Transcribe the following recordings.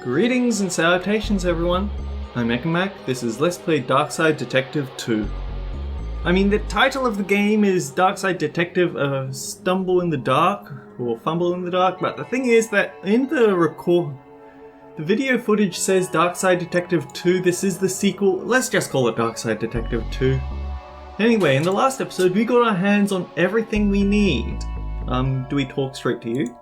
Greetings and salutations everyone, I'm Mac. This is Let's Play Darkside Detective 2. I mean, the title of the game is Darkside Detective Stumble in the Dark, or Fumble in the Dark, but the thing is that in the video footage says Darkside Detective 2, this is the sequel, let's just call it Darkside Detective 2. Anyway, in the last episode we got our hands on everything we need. Do we talk straight to you?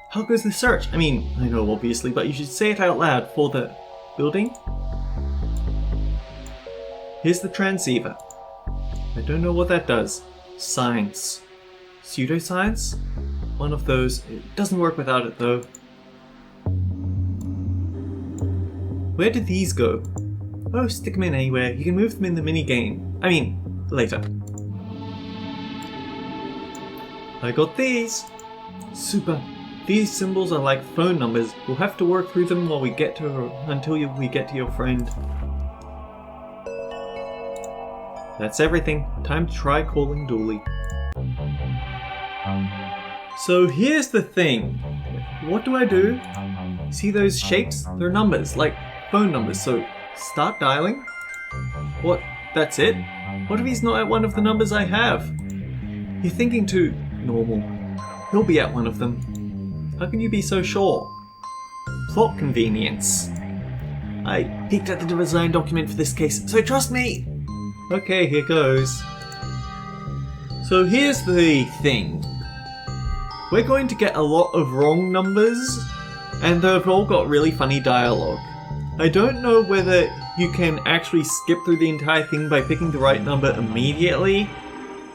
How goes the search? I mean, I know obviously, but you should say it out loud for the building. Here's the transceiver. I don't know what that does. Science. Pseudoscience? One of those. It doesn't work without it though. Where did these go? Oh, stick them in anywhere. You can move them in the mini-game. I mean, later. I got these. Super. These symbols are like phone numbers. We'll have to work through them while we get to we get to your friend. That's everything. Time to try calling Dooley. So here's the thing. What do I do? See those shapes? They're numbers, like phone numbers. So start dialing. What? That's it? What if he's not at one of the numbers I have? You're thinking too normal. He'll be at one of them. How can you be so sure? Plot convenience. I peeked at the design document for this case, so trust me! Okay, here goes. So here's the thing. We're going to get a lot of wrong numbers, and they've all got really funny dialogue. I don't know whether you can actually skip through the entire thing by picking the right number immediately,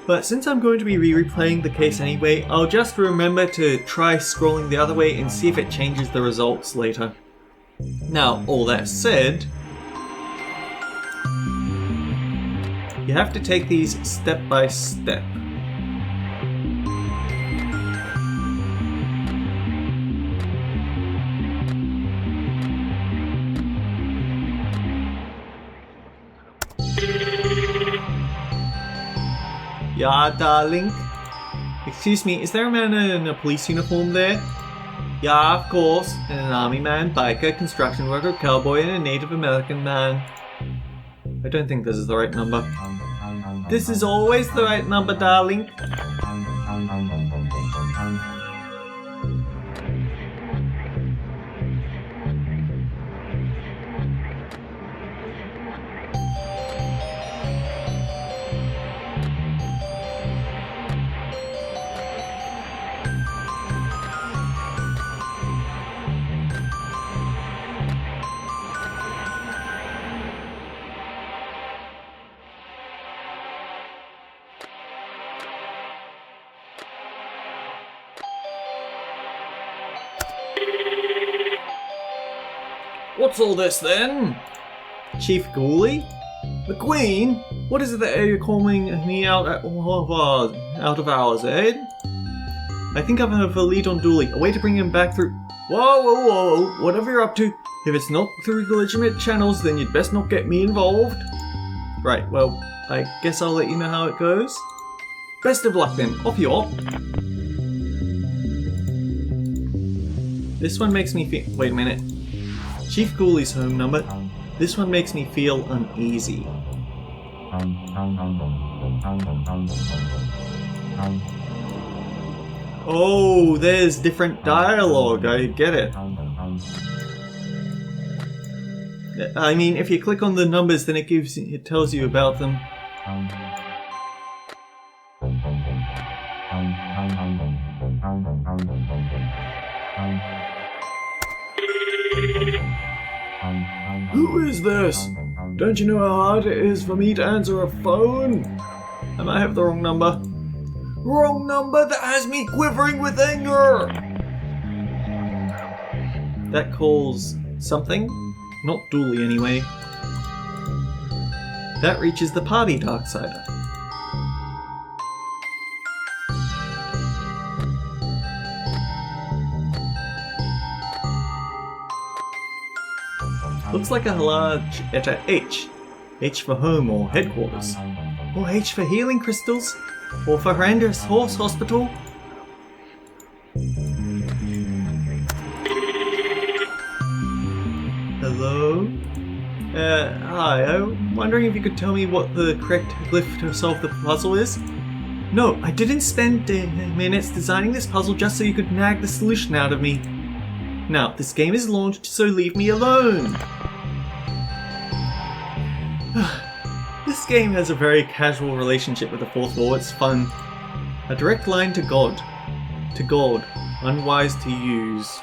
but since I'm going to be replaying the case anyway, I'll just remember to try scrolling the other way and see if it changes the results later. Now, all that said, you have to take these step by step. Yeah, darling. Excuse me, is there a man in a police uniform there? Yeah, of course. And an army man, biker, construction worker, cowboy, and a Native American man. I don't think this is the right number. This is always the right number, darling. What's all this then? Chief Ghoulie? The Queen? What is it that you're calling me out of hours, eh? I think I have a lead on Dooley, a way to bring him back through... Whoa, whatever you're up to. If it's not through the legitimate channels, then you'd best not get me involved. Right, well, I guess I'll let you know how it goes. Best of luck then, off you hop. This one makes me feel... Wait a minute. Chief Ghoulie's home number. This one makes me feel uneasy. Oh, there's different dialogue. I get it. I mean, if you click on the numbers, then it tells you about them. Who is this? Don't you know how hard it is for me to answer a phone? I might have the wrong number. Wrong number that has me quivering with anger! That calls something? Not Dooley anyway. That reaches the party Darksider. Looks like a large letter H. H for home or headquarters. Or H for healing crystals. Or for Horrendous Horse Hospital. Hi, I'm wondering if you could tell me what the correct glyph to solve the puzzle is? No, I didn't spend minutes designing this puzzle just so you could nag the solution out of me. Now, this game is launched, so leave me alone. This game has a very casual relationship with the fourth wall. It's fun. A direct line to God. To God. Unwise to use.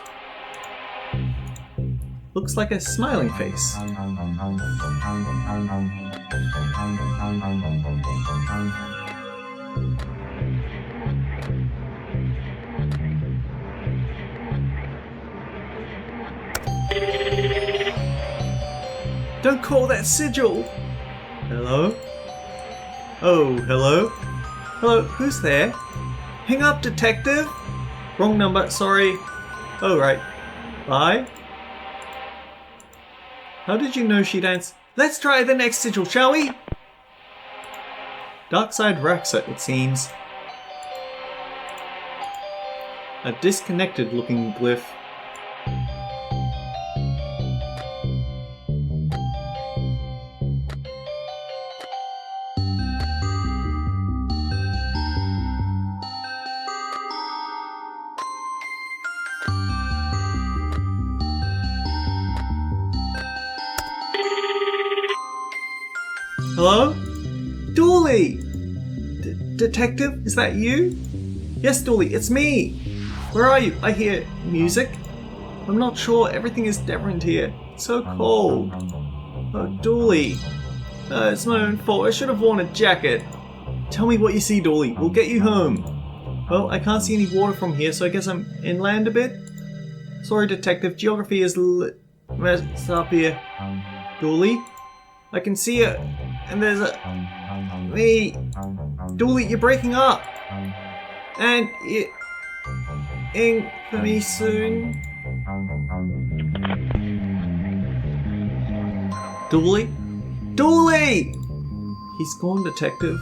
Looks like a smiling face. Don't call that sigil! Hello? Oh, hello? Hello, who's there? Hang up, detective! Wrong number, sorry. Oh, right. Bye? How did you know she'd answer? Let's try the next sigil, shall we? Darkside racks it seems. A disconnected looking glyph. Hello? Dooley! Detective, is that you? Yes, Dooley, it's me! Where are you? I hear music. I'm not sure, everything is different here. It's so cold. Oh, Dooley. It's my own fault, I should have worn a jacket. Tell me what you see, Dooley. We'll get you home. Well, I can't see any water from here, so I guess I'm inland a bit? Sorry, Detective, geography is messed up here. Dooley? I can see it. And there's me. Dooley, you're breaking up. And you're in for me soon. Dooley? Dooley! He's gone, Detective.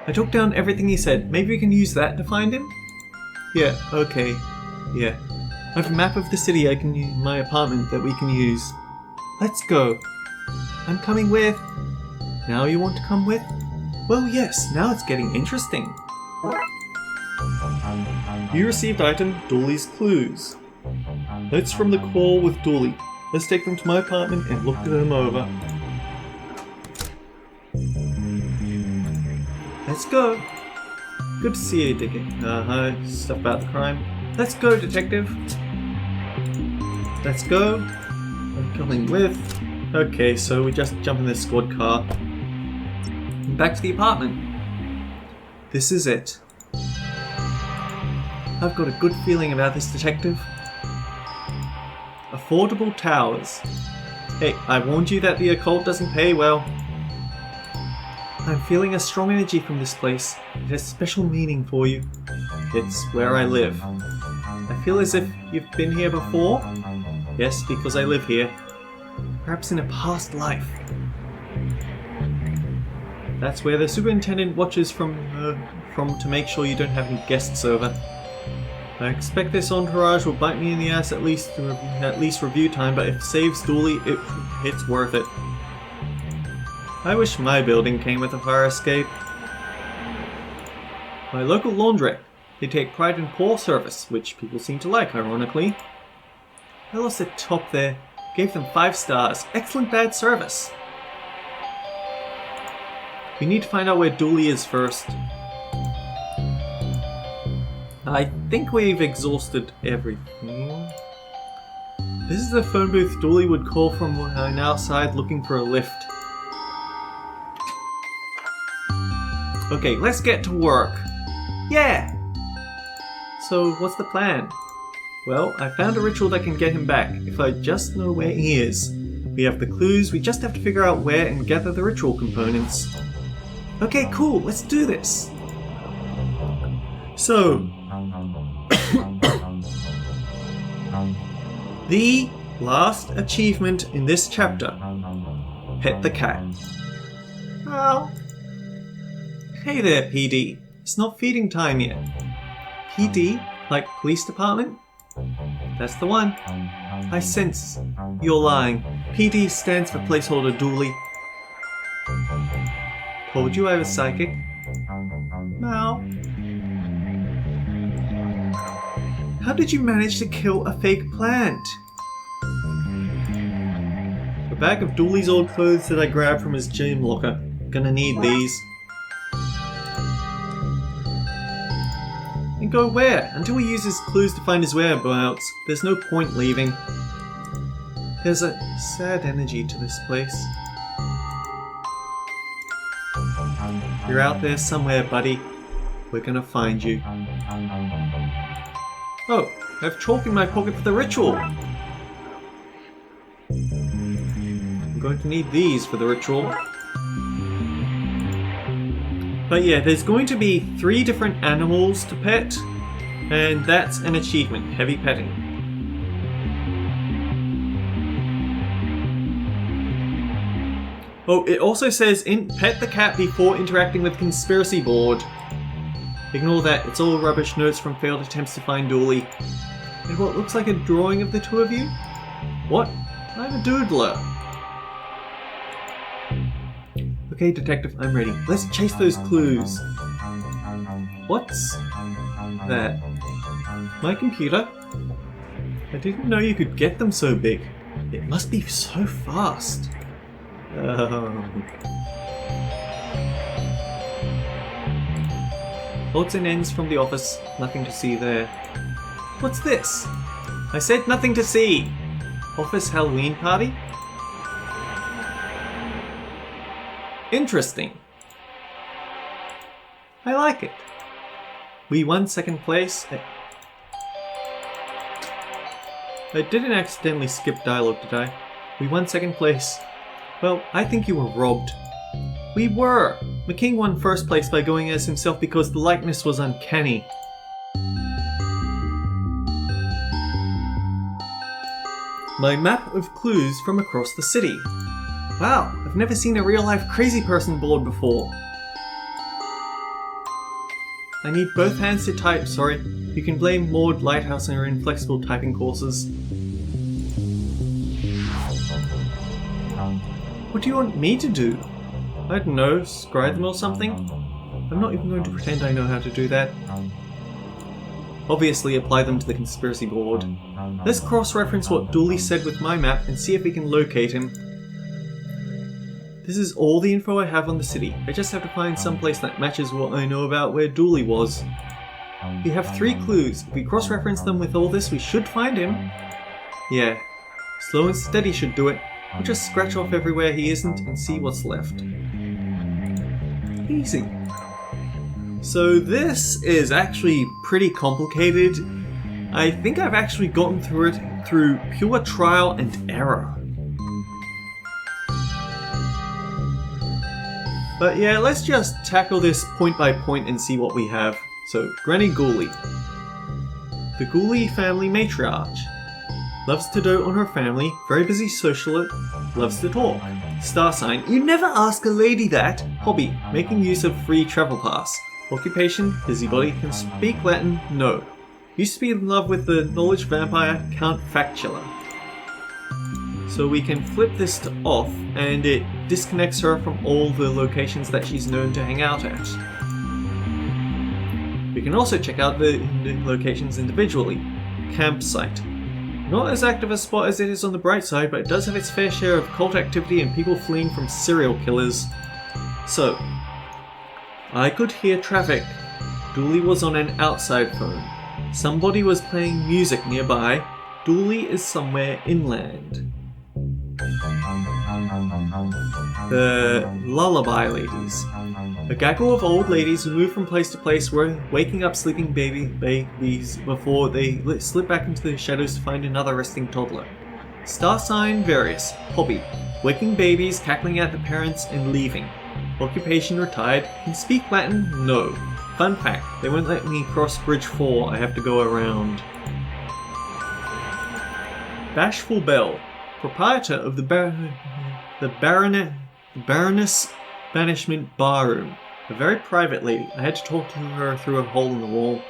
I took down everything he said. Maybe we can use that to find him? Yeah, okay. Yeah. I have a map of the city I can use, my apartment that we can use. Let's go. I'm coming with. Now you want to come with? Well, yes, now it's getting interesting. You received item Dooley's clues. Notes from the call with Dooley. Let's take them to my apartment and look them over. Let's go. Good to see you, Dickon. Stuff about the crime. Let's go, Detective. Let's go. I'm coming with. Okay, so we just jump in this squad car. Back to the apartment. This is it. I've got a good feeling about this, Detective. Affordable towers. Hey, I warned you that the occult doesn't pay well. I'm feeling a strong energy from this place. It has special meaning for you. It's where I live. I feel as if you've been here before. Yes, because I live here. Perhaps in a past life. That's where the superintendent watches from to make sure you don't have any guests over. I expect this entourage will bite me in the ass at least review time, but if it saves Dooley, it's worth it. I wish my building came with a fire escape. My local laundrette. They take pride in poor service, which people seem to like, ironically. I lost the top there. Gave them 5 stars. Excellent bad service. We need to find out where Dooley is first. I think we've exhausted everything. This is the phone booth Dooley would call from outside looking for a lift. Okay, let's get to work. Yeah! So, what's the plan? Well, I found a ritual that can get him back, if I just know where he is. We have the clues, we just have to figure out where and gather the ritual components. Okay, cool, let's do this! So... the last achievement in this chapter. Pet the cat. Oh. Hey there, PD. It's not feeding time yet. PD? Like police department? That's the one. I sense you're lying. PD stands for placeholder, Dooley. Told you I was psychic. Now. How did you manage to kill a fake plant? A bag of Dooley's old clothes that I grabbed from his gym locker. Gonna need these. And go where? Until we use his clues to find his whereabouts, there's no point leaving. There's a sad energy to this place. You're out there somewhere, buddy. We're gonna find you. Oh, I have chalk in my pocket for the ritual. I'm going to need these for the ritual. But yeah, there's going to be 3 different animals to pet, and that's an achievement, heavy petting. Oh, it also says pet the cat before interacting with conspiracy board. Ignore that, it's all rubbish notes from failed attempts to find Dooley. And what looks like a drawing of the 2 of you? What? I'm a doodler. Okay, detective, I'm ready. Let's chase those clues. What's that? My computer? I didn't know you could get them so big. It must be so fast. Odds and ends from the office. Nothing to see there. What's this? I said nothing to see. Office Halloween party? Interesting. I like it. We won 2nd place. I didn't accidentally skip dialogue, did I? We won 2nd place. Well, I think you were robbed. We were! McKing won 1st place by going as himself because the likeness was uncanny. My map of clues from across the city. Wow, I've never seen a real-life crazy person board before. I need both hands to type, sorry. You can blame Maud Lighthouse and her inflexible typing courses. What do you want me to do? I don't know, scry them or something? I'm not even going to pretend I know how to do that. Obviously apply them to the conspiracy board. Let's cross-reference what Dooley said with my map and see if we can locate him. This is all the info I have on the city. I just have to find some place that matches what I know about where Dooley was. We have 3 clues. If we cross-reference them with all this, we should find him. Yeah. Slow and steady should do it. We'll just scratch off everywhere he isn't and see what's left. Easy. So this is actually pretty complicated. I think I've actually gotten through it through pure trial and error. But yeah, let's just tackle this point by point and see what we have. So, Granny Gooley. The Gooley family matriarch. Loves to dote on her family, very busy socialite, loves to talk. Star sign, you never ask a lady that. Hobby, making use of free travel pass. Occupation, busybody, can speak Latin, no. Used to be in love with the knowledge vampire Count Factula. So we can flip this to off, and it disconnects her from all the locations that she's known to hang out at. We can also check out the locations individually. Campsite. Not as active a spot as it is on the bright side, but it does have its fair share of cult activity and people fleeing from serial killers. So, I could hear traffic. Dooley was on an outside phone. Somebody was playing music nearby. Dooley is somewhere inland. The Lullaby Ladies. A gaggle of old ladies who move from place to place, waking up sleeping babies before they slip back into the shadows to find another resting toddler. Star sign various. Hobby. Waking babies, cackling at the parents, and leaving. Occupation retired. Can speak Latin? No. Fun fact, they won't let me cross Bridge 4, I have to go around. Bashful Belle. Proprietor of the Baroness Banishment Barroom. A very private lady. I had to talk to her through a hole in the wall.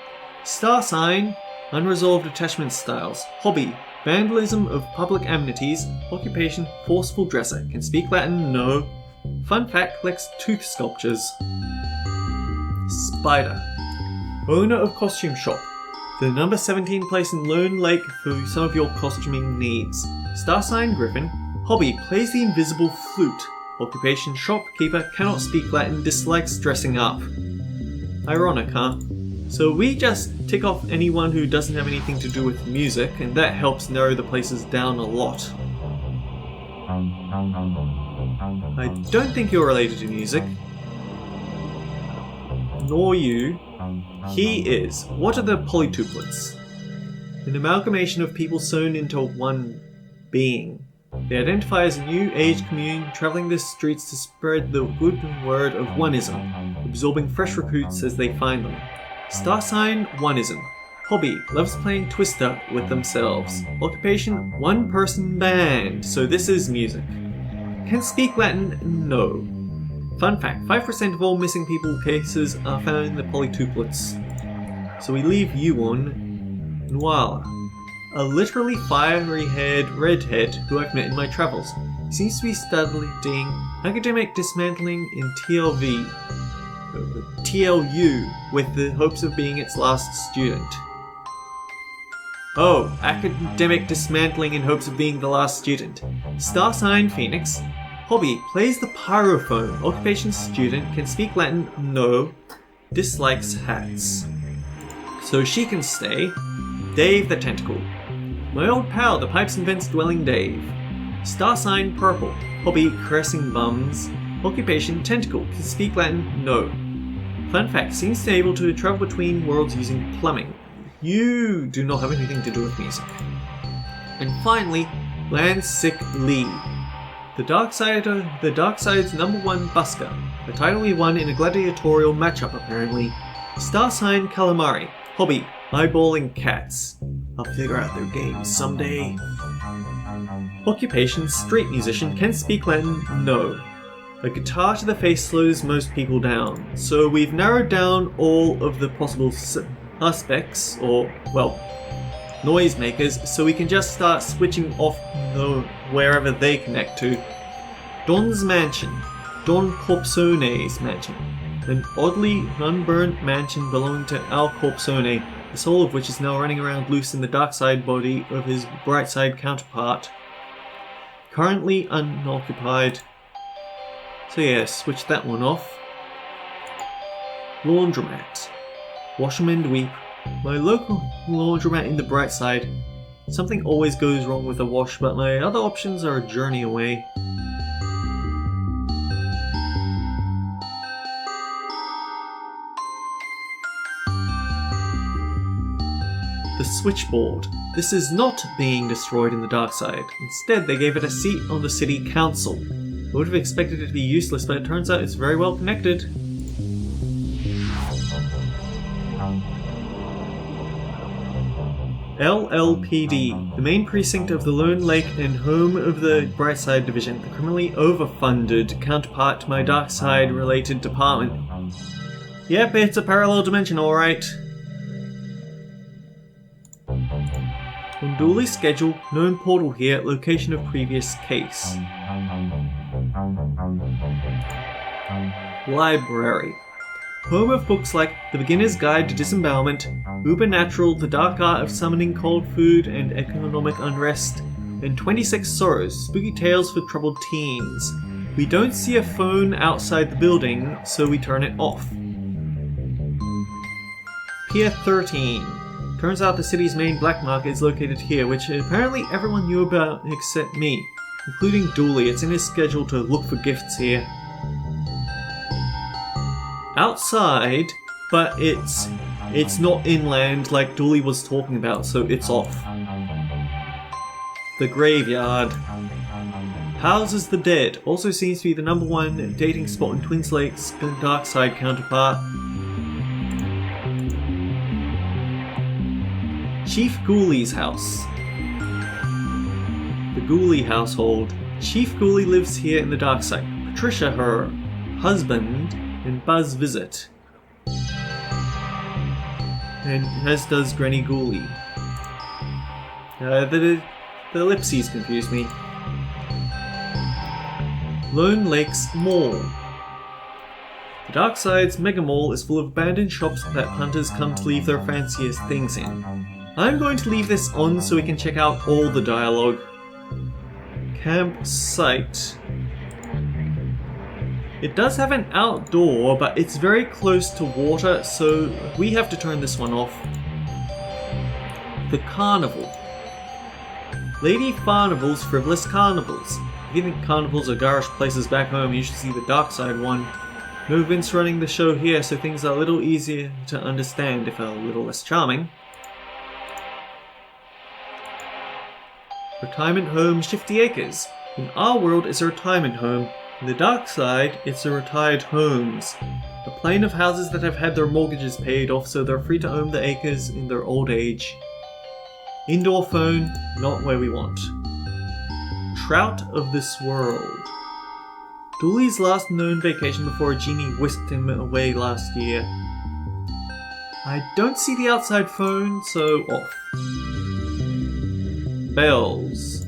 Star sign, Unresolved attachment styles. Hobby, vandalism of public amenities. Occupation, forceful dresser. Can speak Latin? No. Fun fact, collects tooth sculptures. Spider. Owner of costume shop. The number 17 place in Lone Lake for some of your costuming needs. Star sign Griffin. Hobby, plays the invisible flute. Occupation, shopkeeper, cannot speak Latin, dislikes dressing up. Ironic, huh? So we just tick off anyone who doesn't have anything to do with music, and that helps narrow the places down a lot. I don't think you're related to music. Nor you. He is. What are the polytuplets? An amalgamation of people sewn into one being. They identify as a new age commune, travelling the streets to spread the good word of oneism, absorbing fresh recruits as they find them. Star sign, oneism. Hobby, loves playing Twister with themselves. Occupation, one-person band, so this is music. Can speak Latin? No. Fun fact, 5% of all missing people cases are found in the polytuplets. So we leave you on Nuala. A literally fiery-haired redhead who I've met in my travels. He seems to be studying academic dismantling in TLU with the hopes of being its last student. Oh, academic dismantling in hopes of being the last student. Star sign Phoenix. Hobby, plays the pyrophone. Occupation student, can speak Latin? No. Dislikes hats. So she can stay. Dave the Tentacle. My old pal, the pipes and vents dwelling Dave. Star sign Purple. Hobby, caressing bums. Occupation Tentacle, can speak Latin? No. Fun fact, seems to be able to travel between worlds using plumbing. You do not have anything to do with music. And finally, Landsick Lee. The Darkside's #1 busker. A title he won in a gladiatorial matchup apparently. Star sign Calamari. Hobby, eyeballing cats. I'll figure out their games someday. Occupation, street musician, can speak Latin? No. A guitar to the face slows most people down. So we've narrowed down all of the possible suspects, or, well, noisemakers, so we can just start switching off wherever they connect to. Don's mansion. Don Corpsone's mansion. An oddly unburnt mansion belonging to Al Corpsone, the soul of which is now running around loose in the dark side body of his bright side counterpart. Currently unoccupied. So yeah, switch that one off. Laundromat. Wash 'em and weep. My local laundromat in the bright side. Something always goes wrong with a wash, but my other options are a journey away. The switchboard. This is not being destroyed in the dark side. Instead, they gave it a seat on the city council. I would have expected it to be useless, but it turns out it's very well connected. LLPD, the main precinct of the Lone Lake and home of the Brightside Division, the criminally overfunded counterpart to my Darkside-related department. Yep, it's a parallel dimension, alright. On duly schedule, known portal here, location of previous case. Library. Home of books like The Beginner's Guide to Disembowelment, Ubernatural, The Dark Art of Summoning Cold Food and Economic Unrest, and 26 Sorrows, Spooky Tales for Troubled Teens. We don't see a phone outside the building, so we turn it off. Pier 13. Turns out the city's main black market is located here, which apparently everyone knew about except me, including Dooley. It's in his schedule to look for gifts here. Outside, but it's not inland like Dooley was talking about, so it's off. The graveyard. Houses the Dead also seems to be the #1 dating spot in Twin Lake's Darkside counterpart. Chief Ghouli's house. The Ghoulie household. Chief Ghoulie lives here in the Darkside. Patricia, her husband, and Buzz visit. And as does Granny Ghoulie. The ellipses confuse me. Lone Lakes Mall. The Darkside's Mega Mall is full of abandoned shops that hunters come to leave their fanciest things in. I'm going to leave this on so we can check out all the dialogue. Campsite. It does have an outdoor, but it's very close to water, so we have to turn this one off. The Carnival. Lady Farnival's Frivolous Carnivals. If you think carnivals are garish places back home, you should see the Darkside one. No Vince running the show here, so things are a little easier to understand, if a little less charming. Retirement Home Shifty Acres. In our world, it's a retirement home. In the Darkside, it's a retired homes. A plane of houses that have had their mortgages paid off so they're free to own the acres in their old age. Indoor phone, not where we want. Trout of this world. Dooley's last known vacation before a genie whisked him away last year. I don't see the outside phone, so off. Bells.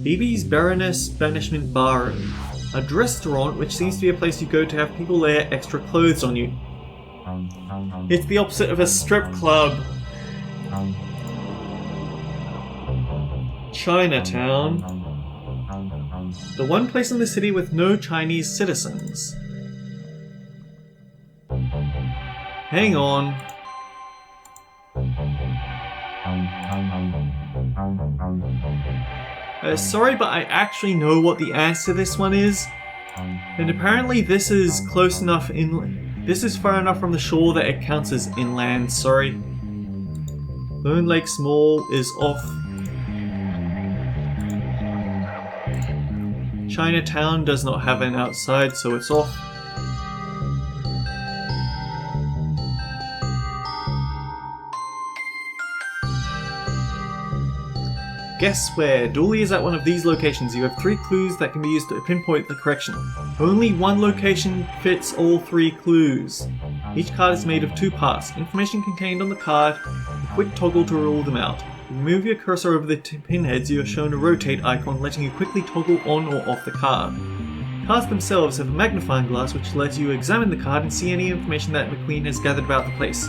Phoebe's Baroness Banishment Barroom. A restaurant which seems to be a place you go to have people layer extra clothes on you. It's the opposite of a strip club. Chinatown. The one place in the city with no Chinese citizens. Hang on. Sorry, but I actually know what the answer to this one is. And apparently this is close enough this is far enough from the shore that it counts as inland, sorry. Lone Lakes Mall is off. Chinatown does not have an outside, so it's off. Guess where? Dooley is at one of these locations. You have 3 clues that can be used to pinpoint the correction. Only one location fits all 3 clues. Each card is made of 2 parts. Information contained on the card, a quick toggle to rule them out. Move your cursor over the pinheads, you are shown a rotate icon letting you quickly toggle on or off the card. Cards themselves have a magnifying glass which lets you examine the card and see any information that McQueen has gathered about the place.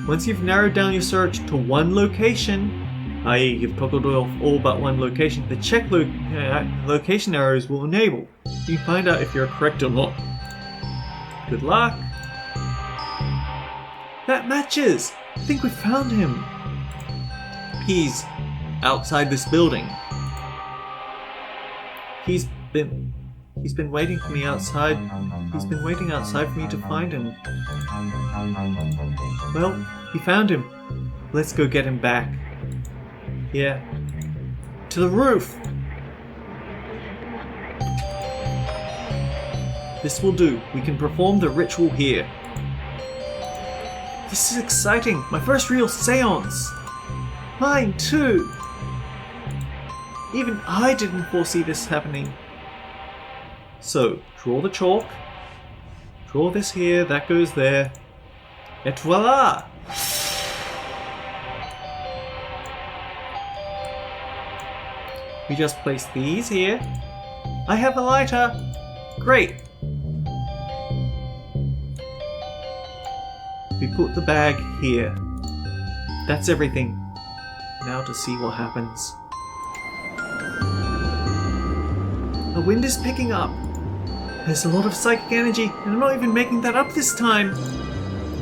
Once you've narrowed down your search to one location, i.e. you've toggled off all but one location, the check location arrows will enable. You can find out if you're correct or not. Good luck! That matches! I think we found him! He's outside this building. He's been waiting for me outside. He's been waiting outside for me to find him. Well, he found him. Let's go get him back. Yeah. To the roof! This will do. We can perform the ritual here. This is exciting! My first real seance! Mine too! Even I didn't foresee this happening. So, draw the chalk. Draw this here, that goes there. Et voila! We just place these here. I have a lighter! Great! We put the bag here. That's everything. Now to see what happens. The wind is picking up. There's a lot of psychic energy, and I'm not even making that up this time.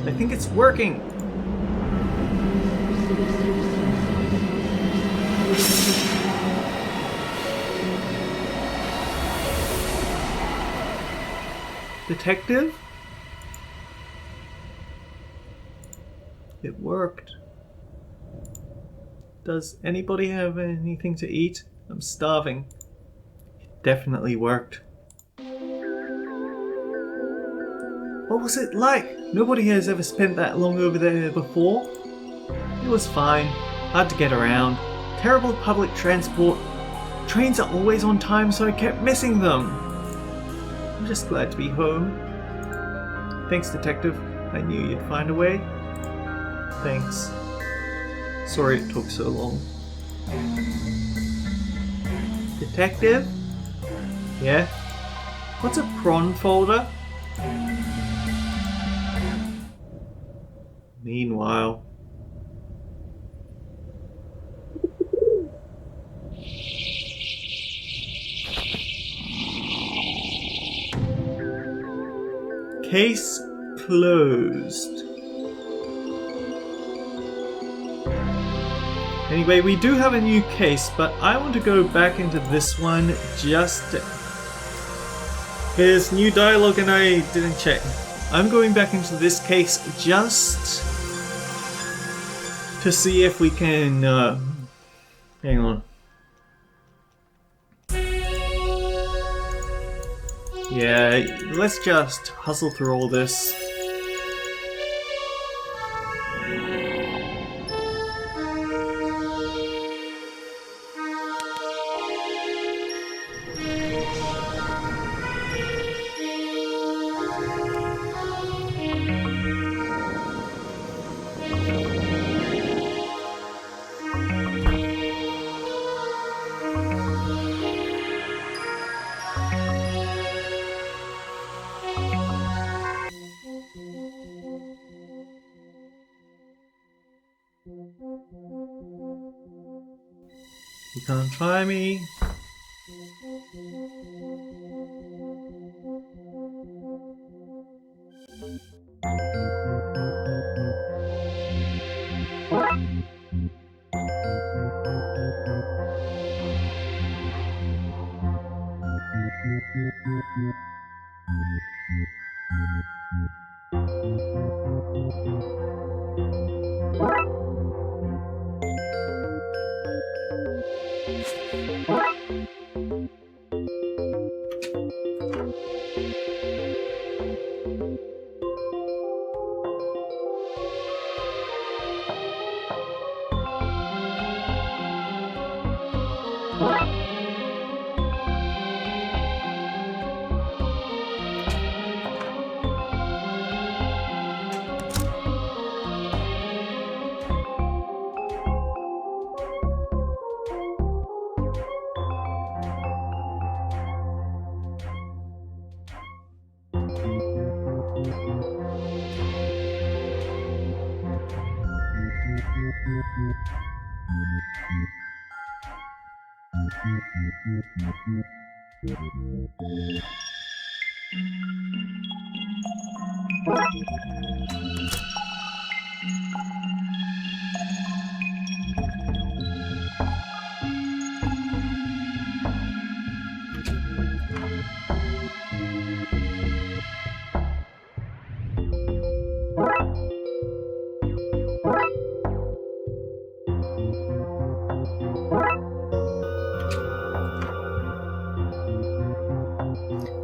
I think it's working. Detective? It worked. Does anybody have anything to eat? I'm starving. It definitely worked. What was it like? Nobody has ever spent that long over there before. It was fine. Hard to get around. Terrible public transport. Trains are always on time, so I kept missing them. I'm just glad to be home. Thanks, Detective. I knew you'd find a way. Thanks. Sorry it took so long. Detective? Yeah? What's a prawn folder? Meanwhile... Case closed. Anyway, we do have a new case, but I want to go back into this one just... There's new dialogue and I didn't check. I'm going back into this case just to see if we can... hang on. Yeah, let's just hustle through all this. You can't try me.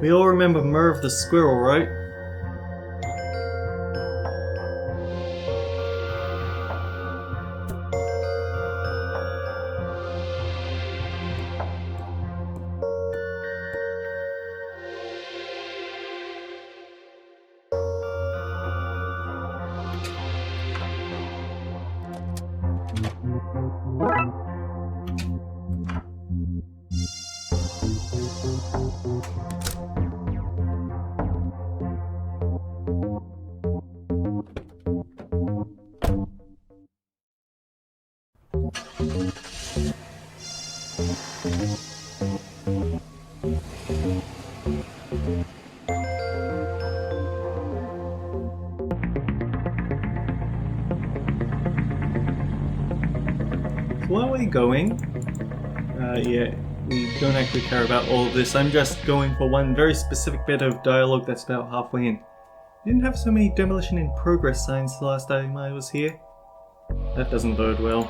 We all remember Merv the squirrel, right? Where are we going? Yeah, we don't actually care about all of this. I'm just going for one very specific bit of dialogue that's about halfway in. Didn't have so many demolition in progress signs the last time I was here. That doesn't bode well.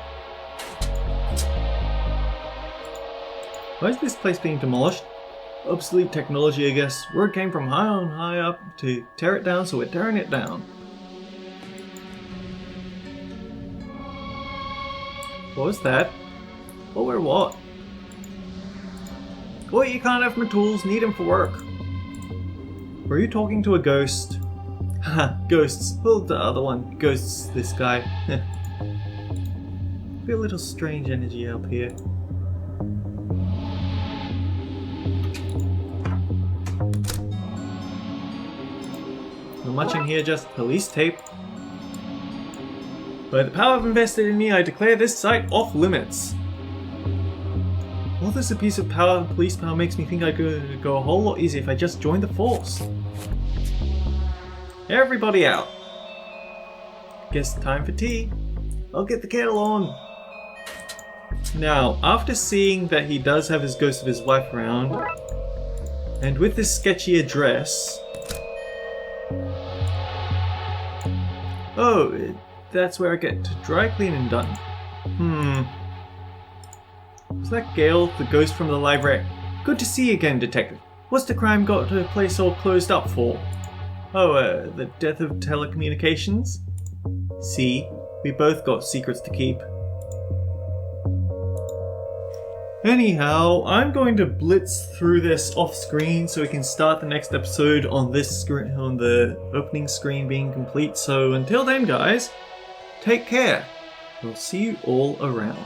Why is this place being demolished? Obsolete technology, I guess. Word came from high on high up to tear it down, so we're tearing it down. What was that? Or what? Well, you can't have my tools, need them for work. Were you talking to a ghost? Haha, ghosts. Well, the other one. Ghosts, this guy. Be a little strange energy up here. Not much in here, just police tape. By the power invested in me, I declare this site off limits. All this abuse of power, police power, makes me think I could go a whole lot easier if I just joined the force. Everybody out. Guess time for tea. I'll get the kettle on. Now, after seeing that he does have his ghost of his wife around, and with this sketchy address... Oh, that's where I get to dry clean and done. Was that Gale, the ghost from the library? Good to see you again, Detective. What's the crime got the place all closed up for? Oh, the death of telecommunications? See, we both got secrets to keep. Anyhow, I'm going to blitz through this off screen so we can start the next episode on this screen, on the opening screen being complete. So until then, guys, take care. We'll see you all around.